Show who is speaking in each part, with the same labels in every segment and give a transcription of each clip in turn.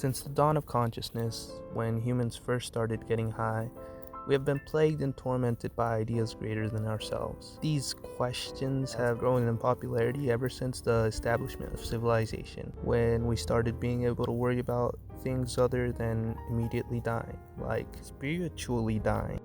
Speaker 1: Since the dawn of consciousness, when humans first started getting high, we have been plagued and tormented by ideas greater than ourselves. These questions have grown in popularity ever since the establishment of civilization, when we started being able to worry about things other than immediately dying, like spiritually dying.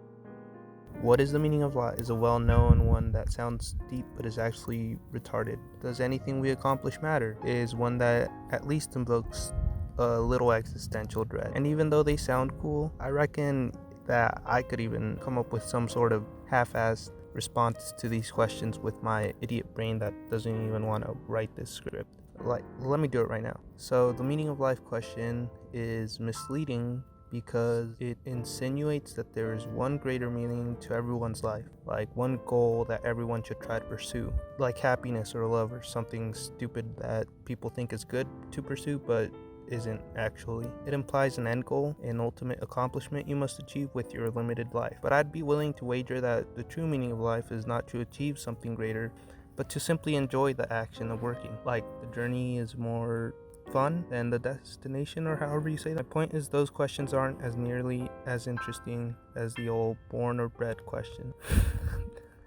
Speaker 1: What is the meaning of life is a well-known one that sounds deep but is actually retarded. Does anything we accomplish matter is one that at least invokes a little existential dread. And even though they sound cool, I reckon that I could even come up with some sort of half-assed response to these questions with my idiot brain that doesn't even want to write this script. Let me do it right now. So the meaning of life question is misleading because it insinuates that there is one greater meaning to everyone's life, like one goal that everyone should try to pursue, like happiness or love or something stupid that people think is good to pursue but isn't actually. It implies an end goal, an ultimate accomplishment you must achieve with your limited life. But I'd be willing to wager that the true meaning of life is not to achieve something greater, but to simply enjoy the action of working. Like the journey is more fun than the destination, or however you say that. My point is those questions aren't as nearly as interesting as the old born or bred question.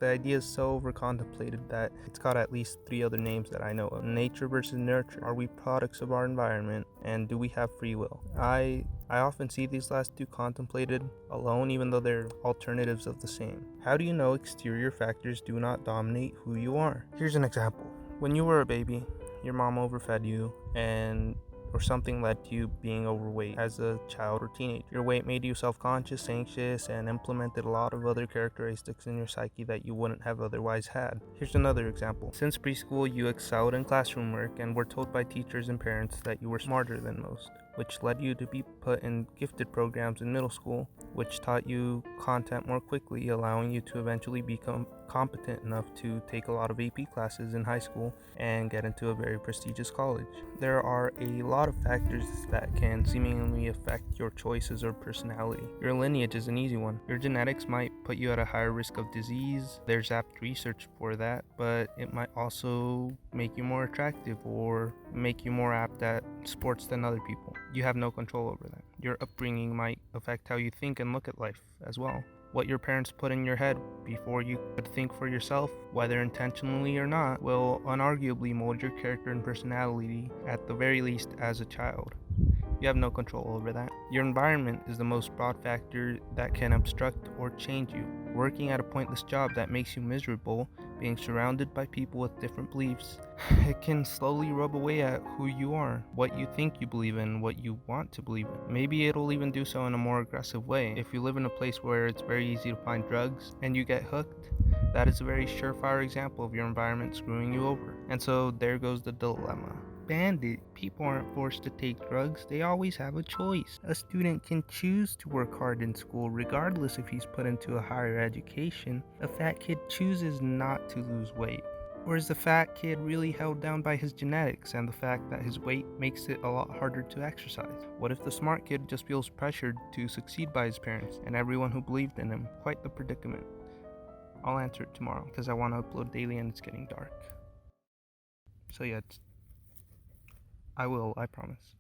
Speaker 1: The idea is so over-contemplated that it's got at least 3 other names that I know of. Nature versus nurture. Are we products of our environment? And do we have free will? I often see these last 2 contemplated alone, even though they're alternatives of the same. How do you know exterior factors do not dominate who you are? Here's an example. When you were a baby, your mom overfed you or something led to you being overweight as a child or teenager. Your weight made you self-conscious, anxious, and implemented a lot of other characteristics in your psyche that you wouldn't have otherwise had. Here's another example. Since preschool, you excelled in classroom work and were told by teachers and parents that you were smarter than most, which led you to be put in gifted programs in middle school, which taught you content more quickly, allowing you to eventually become competent enough to take a lot of AP classes in high school and get into a very prestigious college. There are a lot of factors that can seemingly affect your choices or personality. Your lineage is an easy one. Your genetics might put you at a higher risk of disease. There's apt research for that, but it might also make you more attractive or make you more apt at sports than other people. You have no control over that. Your upbringing might affect how you think and look at life as well. What your parents put in your head before you could think for yourself, whether intentionally or not, will unarguably mold your character and personality, at the very least as a child. You have no control over that. Your environment is the most broad factor that can obstruct or change you. Working at a pointless job that makes you miserable, being surrounded by people with different beliefs, it can slowly rub away at who you are, what you think you believe in, what you want to believe in. Maybe it'll even do so in a more aggressive way. If you live in a place where it's very easy to find drugs and you get hooked, that is a very surefire example of your environment screwing you over. And so there goes the dilemma. Bandit, people aren't forced to take drugs, they always have a choice. A student can choose to work hard in school regardless if he's put into a higher education. A fat kid chooses not to lose weight. Or is the fat kid really held down by his genetics and the fact that his weight makes it a lot harder to exercise? What if the smart kid just feels pressured to succeed by his parents and everyone who believed in him? Quite the predicament. I'll answer it tomorrow because I want to upload daily and it's getting dark. So yeah, I will, I promise.